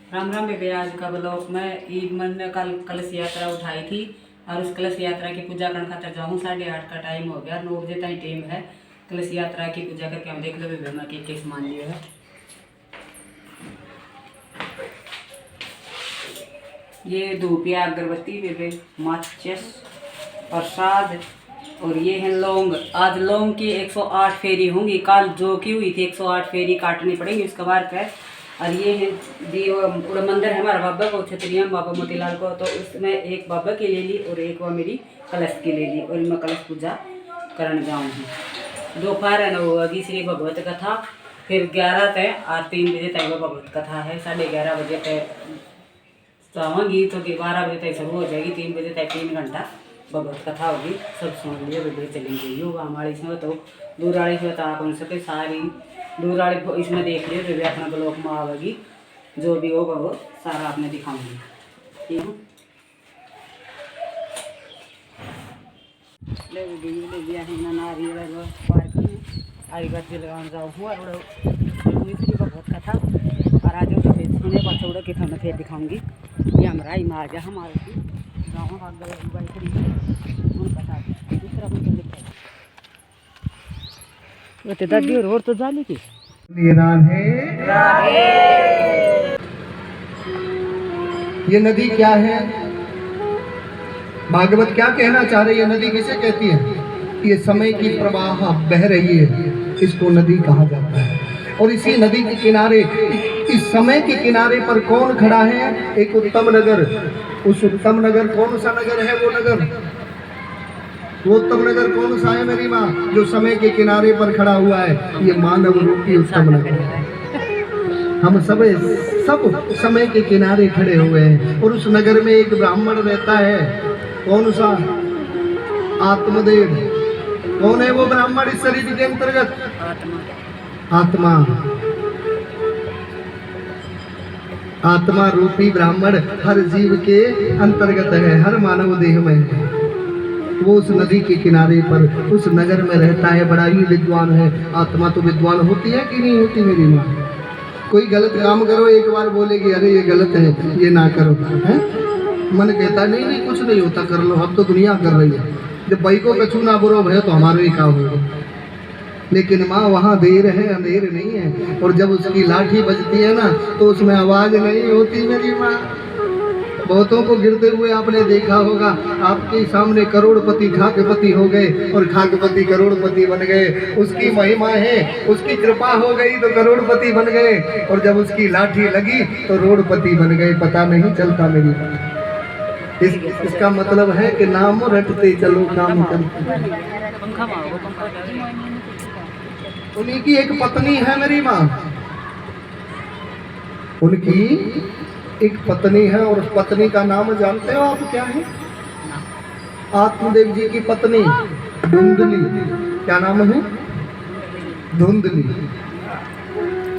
राम राम बेबे। आज का ब्लॉग में ईद मन में कल कलश यात्रा उठाई थी और उस कलश यात्रा की पूजा करने खातर जाऊँ। 8:30 का टाइम हो गया, 9 बजे तक टाइम है। कलश यात्रा की पूजा करके हम देख लो बेबे मैं के सामान लिया है। ये धूपिया अगरबत्ती बेबे, माचिस, प्रसाद और ये है लौंग। आज लौंग की 108 फेरी होंगी। कल जो की हुई थी 108 फेरी काटनी पड़ेगी उसके बाद पे। और ये है पूरा मंदिर है हमारा बाबा को, छतरिया बाबा मोतीलाल को, तो उसमें एक बाबा की ले ली और एक वो मेरी कलश की ले ली और मैं कलश पूजा करने जाऊँगी। दोपहर है ना वो होगी श्री भगवत कथा, फिर 11 तक और 3 बजे तक वो भगवत कथा है। 11:30 बजे तक जाऊँगी तो 12 बजे तक शुरू हो जाएगी। 3 बजे तक 3 घंटा भगवत कथा होगी। सब सुन लियो बेबे, चलेंगे योगा हमारे इसमें तो दूर वाले से बता कौन सके सारी दूर वाले इसमें देख लियो बेबे। अपना ब्लॉग में आवेगी, जो भी होगा वो सारा आपने दिखाऊंगी। ठीक है ले गया है ना नारियल आई बात लगान जाऊँ हुआ भगवत कथा और आज सुने पाछोड़ा के थाना फिर दिखाऊंगी। ये हमारा ही माज है हमारे गाँव दूसरा दादी और तो जाली की ये नदी क्या है? भागवत क्या कहना चाह रही है? नदी किसे कहती है? ये समय की प्रवाह बह रही है, इसको नदी कहा जाता है। और इसी नदी के किनारे, इस समय के किनारे पर कौन खड़ा है? एक उत्तम नगर। उस उत्तम नगर कौन सा नगर है? वो नगर, वो उत्तम नगर कौन सा है मेरी माँ? जो समय के किनारे पर खड़ा हुआ है, ये मानव रूपी उत्तम नगर है। हम सब समय के किनारे खड़े हुए हैं और उस नगर में एक ब्राह्मण रहता है। कौन सा? आत्मदेव। कौन है वो ब्राह्मण इस शरीर के अंतर्गत? आत्मा। आत्मा रूपी ब्राह्मण हर जीव के अंतर्गत है, हर मानव देह में है। वो उस नदी के किनारे पर उस नगर में रहता है, बड़ा ही विद्वान है। आत्मा तो विद्वान होती है कि नहीं होती मेरी माँ? कोई गलत काम करो एक बार बोलेगी अरे ये गलत है, ये ना करो, है? मन कहता है नहीं नहीं कुछ नहीं होता, कर लो, अब तो दुनिया कर रही है। जब भाई को कछू ना बुरो भय तो हमारे ही काम होगा। लेकिन माँ वहाँ देर है, अंधेर नहीं है। और जब उसकी लाठी बजती है ना तो उसमें आवाज नहीं होती मेरी माँ। बहुतों को गिरते हुए आपने देखा होगा। आपके सामने करोड़पति खाकपति हो गए और खाकपति करोड़पति बन गए। उसकी महिमा है, उसकी कृपा हो गई तो करोड़पति बन गए, और जब उसकी लाठी लगी तो रोड़पति बन गए। पता नहीं चलता मेरी बात। इसका मतलब है कि नाम रटते चलो काम चलते। उन्हीं की एक पत्नी है मेरी माँ, उनकी एक पत्नी है और उस पत्नी का नाम जानते हो आप क्या है? आत्मदेव जी की पत्नी धुंधली। क्या नाम है? धुंधली।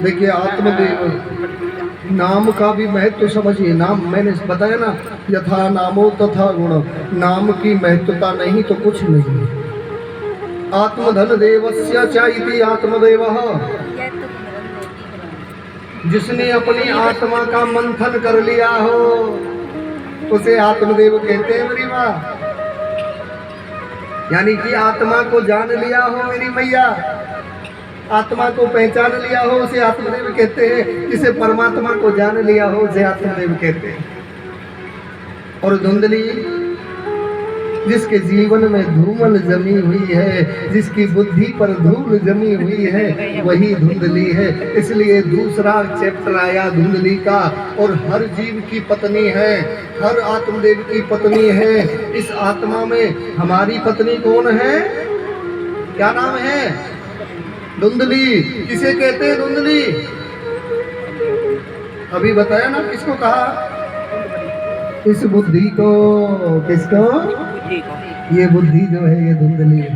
देखिए आत्मदेव नाम का भी महत्व समझिए। नाम मैंने बताया ना, यथा नामो तथा गुण। नाम की महत्वता नहीं तो कुछ नहीं। आत्मधन देवस्य चाइति आत्मदेवः। जिसने अपनी आत्मा का मंथन कर लिया हो उसे आत्मदेव कहते हैं मेरी माँ। यानी कि आत्मा को जान लिया हो मेरी मैया, आत्मा को पहचान लिया हो उसे आत्मदेव कहते हैं। जिसे परमात्मा को जान लिया हो उसे आत्मदेव कहते हैं। और धुंधली जिसके जीवन में धूमल जमी हुई है, जिसकी बुद्धि पर धूल जमी हुई है, वही धुंधली है। इसलिए दूसरा चैप्टर आया धुंधली का। और हर जीव की पत्नी है, हर आत्मदेव की पत्नी है। इस आत्मा में हमारी पत्नी कौन है? क्या नाम है? धुंधली। किसे कहते हैं धुंधली? अभी बताया ना किसको कहा? इस बुद्धि को। किसको? ये बुद्धि जो है ये धुंधली है,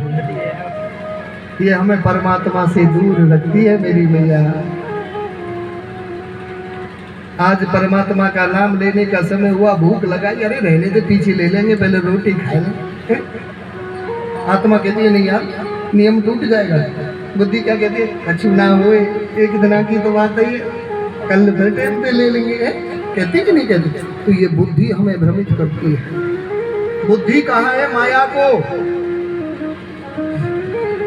ये हमें परमात्मा से दूर रखती है मेरी मैया। आज परमात्मा का नाम लेने का समय हुआ, भूख लगाई, अरे रहने से पीछे ले लेंगे, पहले रोटी खाए लें। आत्मा कहती है नहीं यार नियम टूट जाएगा। बुद्धि क्या कहती है? अच्छी ना हुए, एक दिन की तो बात है, कल फिर टाइम पे ले लेंगे। कहती कि नहीं कहती? तो ये बुद्धि हमें भ्रमित करती है। बुद्धि कहाँ है? माया को।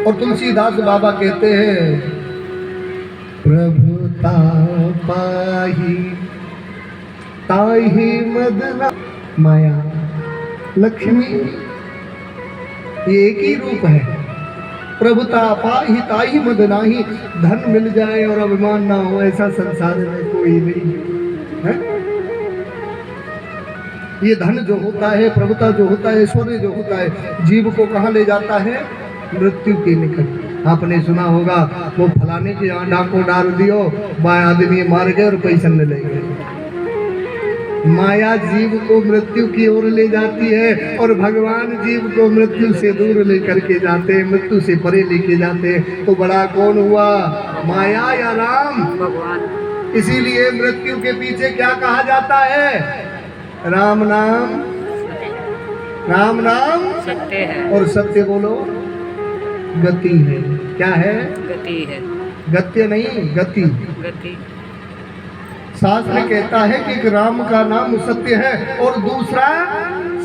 और तुलसीदास बाबा कहते हैं प्रभुता पाही ताही मदना। माया लक्ष्मी ये एक ही रूप है। प्रभुता पाही ताही मदनाही। धन मिल जाए और अभिमान ना हो ऐसा संसार में कोई नहीं है। ये धन जो होता है, प्रभुता जो होता है, ऐश्वर्य जो होता है, जीव को कहाँ ले जाता है? मृत्यु के निकट। आपने सुना होगा वो फलाने के यहाँ डाको डाल दियो, वह आदमी मार गए और पैसा न ले गए। माया जीव को मृत्यु की ओर ले जाती है और भगवान जीव को मृत्यु से दूर लेकर के जाते हैं, मृत्यु से परे लेके जाते हैं। तो बड़ा कौन हुआ? माया या राम? भगवान। इसीलिए मृत्यु के पीछे क्या कहा जाता है? राम नाम। राम नाम सत्य है। और सत्य बोलो गति है। क्या है? गति है। गत्य नहीं, गति। गति। शास्त्र कहता है कि एक राम का नाम सत्य है और दूसरा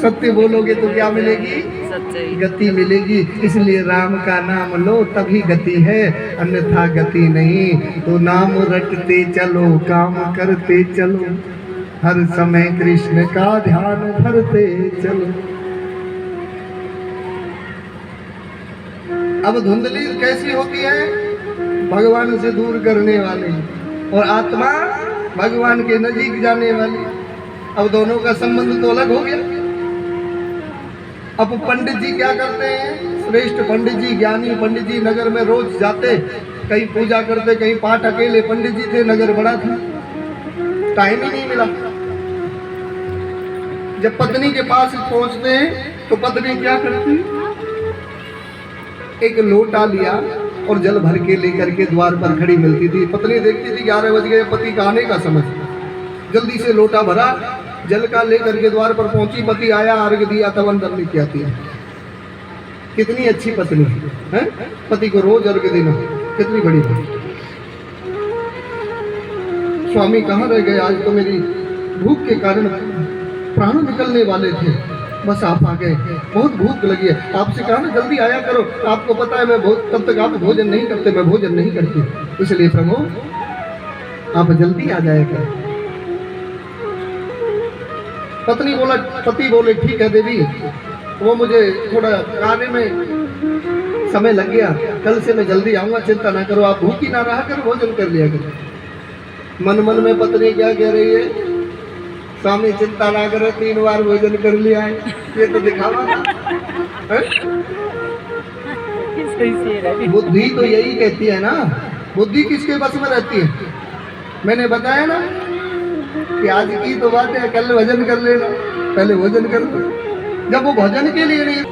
सत्य बोलोगे तो क्या मिलेगी? सत्य। गति मिलेगी। इसलिए राम का नाम लो तभी गति है, अन्यथा गति नहीं। तो नाम रटते चलो, काम करते चलो, हर समय कृष्ण का ध्यान धरते चलो। अब धुंधली कैसी होती है? भगवान से दूर करने वाली, और आत्मा भगवान के नजीक जाने वाली। अब दोनों का संबंध तो अलग हो गया। अब पंडित जी क्या करते हैं? श्रेष्ठ पंडित जी, ज्ञानी पंडित जी नगर में रोज जाते, कहीं पूजा करते, कहीं पाठ। अकेले पंडित जी थे, नगर बड़ा था, टाइम ही नहीं मिला। जब पत्नी के पास पहुंचते हैं तो पत्नी क्या करती? एक लोटा लिया और जल भर के लेकर के द्वार पर खड़ी मिलती थी। पत्नी देखती थी 11 बज गए, पति का आने का समय। जल्दी से लोटा भरा, जल का लेकर के द्वार पर पहुंची। पति आया, अर्घ दिया, तब अंदर लेके आती है। कितनी अच्छी पत्नी है। पति को रोज अर्घ देना, कितनी बड़ी बात। स्वामी कहाँ रह गए? आज तो मेरी भूख के कारण प्राण निकलने वाले थे, बस आप आ गए, बहुत भूख लगी है। आपसे कहा ना जल्दी आया करो, आपको पता है मैं बहुत, तब तक आप भोजन नहीं करते, मैं भोजन नहीं करती, इसलिए प्रभु आप जल्दी आ जाया करो। पत्नी बोला, पति बोले ठीक है देवी, वो मुझे थोड़ा कार्य में समय लग गया, कल से मैं जल्दी आऊंगा, चिंता ना करो, आप भूखी ना रहा करो, भोजन कर लिया करो। मन मन में पत्नी क्या कह रही है? स्वामी चिंता ना करो, 3 बार भोजन कर लिया है, ये तो दिखावा था। बुद्धि तो यही कहती है ना। बुद्धि किसके बस में रहती है? मैंने बताया ना कि आज की तो बात है, कल भोजन कर लेना, पहले भोजन कर लो। जब वो भोजन के लिए नहीं,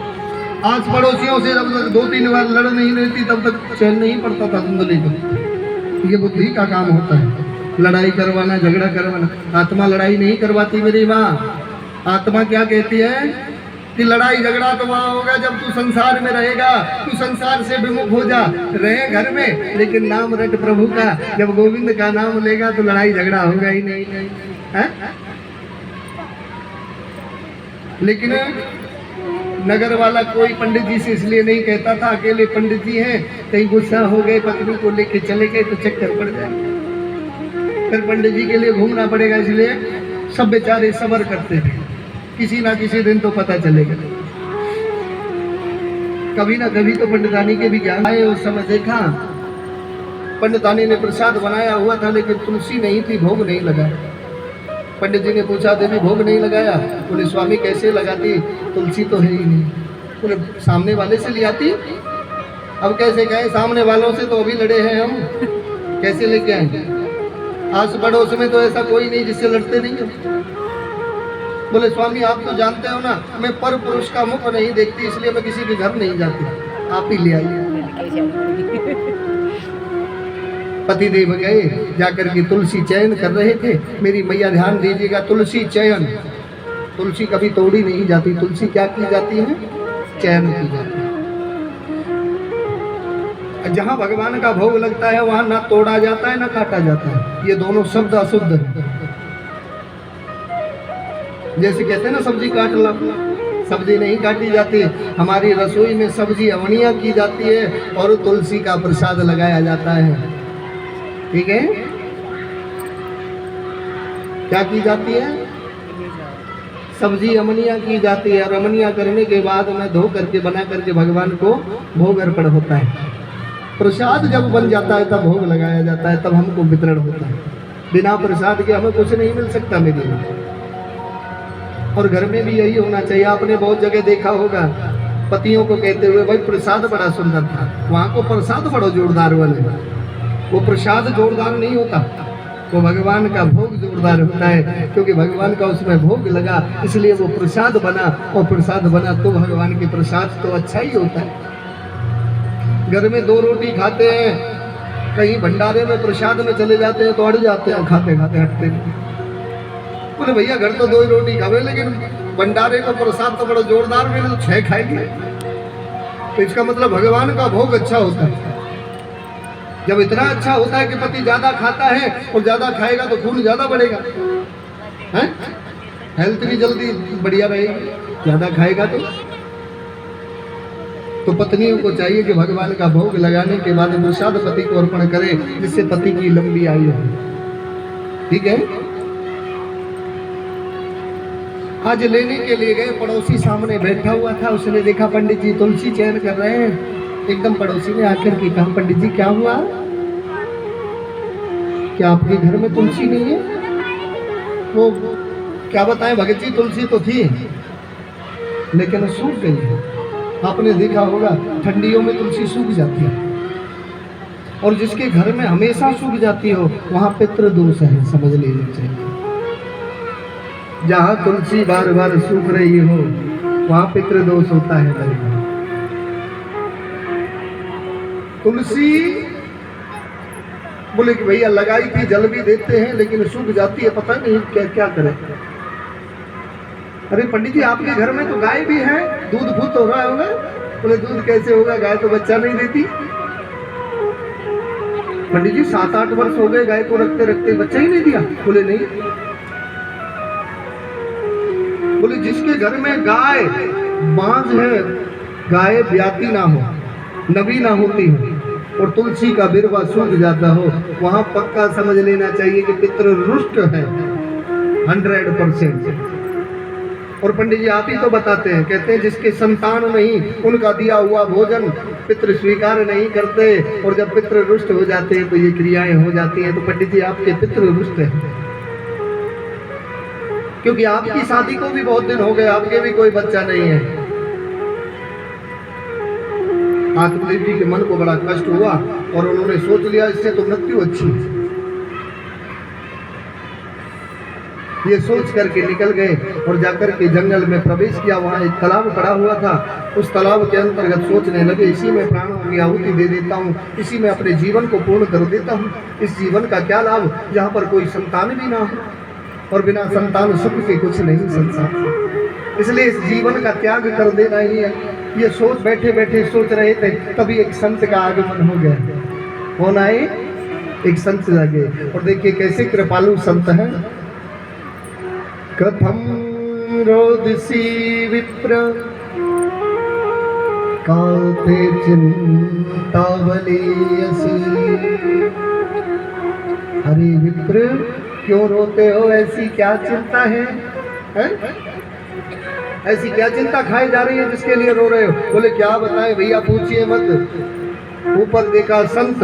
आस पड़ोसियों से जब तक 2-3 बार लड़ नहीं रहती तब तक चैन नहीं पड़ता था धुंधली को। ये बुद्धि का काम होता है, लड़ाई करवाना, झगड़ा करवाना। आत्मा लड़ाई नहीं करवाती मेरी माँ। आत्मा क्या कहती है कि लड़ाई झगड़ा तो वहाँ होगा जब तू संसार में रहेगा, तू संसार से विमुख हो जा, रहे घर में लेकिन नाम रट प्रभु का। जब गोविंद का नाम लेगा तो लड़ाई झगड़ा होगा ही नहीं है? लेकिन नगर वाला कोई पंडित जी से इसलिए नहीं कहता था, अकेले पंडित जी हैं, कहीं गुस्सा हो गए, पत्नी को लेके चले गए तो चक्कर पड़ जाए, फिर पंडित जी के लिए घूमना पड़ेगा। इसलिए सब बेचारे सब्र करते थे, किसी ना किसी दिन तो पता चलेगा। कभी ना कभी तो पंडितानी के भी ज्ञान आए। उस समय देखा पंडितानी ने प्रसाद बनाया हुआ था लेकिन तुलसी नहीं थी, भोग नहीं लगाया। पंडित जी ने पूछा देवी भोग नहीं लगाया? बोले स्वामी कैसे लगाती, तुलसी तो है ही नहीं। बोले सामने वाले से ले आती। अब कैसे कहें, सामने वालों से तो अभी लड़े हैं हम, कैसे लेके आएंगे? आस पड़ोस में तो ऐसा कोई नहीं जिससे लड़ते नहीं हो। बोले स्वामी आप तो जानते हो ना, मैं पर पुरुष का मुख नहीं देखती, इसलिए मैं किसी के घर नहीं जाती, आप ही ले आइए। पति देव गए, जाकर के तुलसी चयन कर रहे थे। मेरी मैया ध्यान दीजिएगा, तुलसी चयन, तुलसी कभी तोड़ी नहीं जाती। तुलसी क्या की जाती है? चयन की जाती है। जहाँ भगवान का भोग लगता है वहाँ ना तोड़ा जाता है ना काटा जाता है, ये दोनों शब्द अशुद्ध है। जैसे कहते हैं ना सब्जी काट लो, सब्जी नहीं काटी जाती। हमारी रसोई में सब्जी अवनिया की जाती है और तुलसी का प्रसाद लगाया जाता है। ठीक है, क्या की जाती है? सब्जी अमनिया की जाती है और अमनिया करने के बाद उन्हें धो करके बना करके भगवान को भोग अर्पण होता है। प्रसाद जब बन जाता है तब भोग लगाया जाता है, तब हमको वितरण होता है। बिना प्रसाद के हमें कुछ नहीं मिल सकता मेरे लिए। और घर में भी यही होना चाहिए। आपने बहुत जगह देखा होगा पतियों को कहते हुए, भाई प्रसाद बड़ा सुंदर था, वहाँ को प्रसाद बड़ा जोरदार बने। वो प्रसाद जोरदार नहीं होता, वो भगवान का भोग जोरदार होता है, क्योंकि भगवान का उसमें भोग लगा इसलिए वो प्रसाद बना। और प्रसाद बना तो भगवान के प्रसाद तो अच्छा ही होता है। घर में 2 रोटी खाते हैं, कहीं भंडारे में प्रसाद में चले जाते हैं तो अड़ जाते हैं, खाते खाते हटते हैं। बोले भैया घर तो 2 ही रोटी खावे, लेकिन भंडारे का प्रसाद तो बड़ा जोरदार मिले तो 6 खाएंगे। तो इसका मतलब भगवान का भोग अच्छा होता है। जब इतना अच्छा होता है कि पति ज्यादा खाता है और ज्यादा खाएगा तो खून ज्यादा बढ़ेगा, हैं? हेल्थ भी जल्दी बढ़िया रहेगी, ज्यादा खाएगा तो पत्नियों को चाहिए कि भगवान का भोग लगाने के बाद प्रसाद पति को अर्पण करें, जिससे पति की लंबी आयु हो। ठीक है। आज लेने के लिए गए, पड़ोसी सामने बैठा हुआ था, उसने देखा पंडित जी तुलसी चयन कर रहे हैं। एकदम पड़ोसी ने आकर के कहा, पंडित जी क्या हुआ, क्या आपके घर में तुलसी नहीं है? वो क्या बताएं भगत जी, तुलसी तो थी लेकिन सूख गई है। आपने देखा होगा ठंडियों में तुलसी सूख जाती है, और जिसके घर में हमेशा सूख जाती हो वहां पितृ दोष है, समझ लेना चाहिए। जहां तुलसी बार बार सूख रही हो वहां पितृ दोष होता है। तुलसी बोले कि भैया लगाई थी, जल भी देते हैं लेकिन सूख जाती है, पता नहीं क्या क्या करें। अरे पंडित जी आपके घर में तो गाय भी है, दूध भूत हो रहा होगा। बोले दूध कैसे होगा, गाय तो बच्चा नहीं देती। पंडित जी 7-8 वर्ष हो गए गाय को रखते रखते, बच्चा ही नहीं दिया। बोले नहीं। बोले जिसके घर में गाय बांझ है, गाय ब्याती ना हो, नबी ना होती हो और तुलसी का बिरवा सूख जाता हो, वहां पक्का समझ लेना चाहिए कि पितृ रुष्ट है 100%। और पंडित जी आप ही तो बताते हैं, कहते हैं जिसके संतान नहीं उनका दिया हुआ भोजन पितृ स्वीकार नहीं करते, और जब पितृ रुष्ट हो जाते हैं तो ये क्रियाएं हो जाती हैं। तो पंडित जी आपके पितृ रुष्ट हैं, क्योंकि आपकी शादी को भी बहुत दिन हो गए, आपके भी कोई बच्चा नहीं है। आत्मदेव जी के मन को बड़ा कष्ट हुआ और उन्होंने सोच लिया इससे तो मृत्यु अच्छी है। ये सोच करके निकल गए और जाकर के जंगल में प्रवेश किया। वहाँ एक तालाब पड़ा हुआ था, उस तालाब के अंतर्गत सोचने लगे इसी में प्राणों की आहुति दे देता हूँ, इसी में अपने जीवन को पूर्ण कर देता हूँ। इस जीवन का क्या लाभ जहाँ पर कोई संतान भी ना हो, और बिना संतान सुख के कुछ नहीं संसार, इसलिए इस जीवन का त्याग कर देना ही है। ये सोच बैठे बैठे सोच रहे थे, तभी एक संत का आगमन हो गया। कौन आए? एक संत जागे, और देखिए कैसे कृपालु संत है। कथम रोदसी विप्र काते चिंतावली असि। अरे विप्र क्यों रोते हो, ऐसी क्या चिंता है? ऐसी क्या चिंता खाई जा रही है जिसके लिए रो रहे हो? बोले क्या बताएं भैया, पूछिए मत। ऊपर देखा संत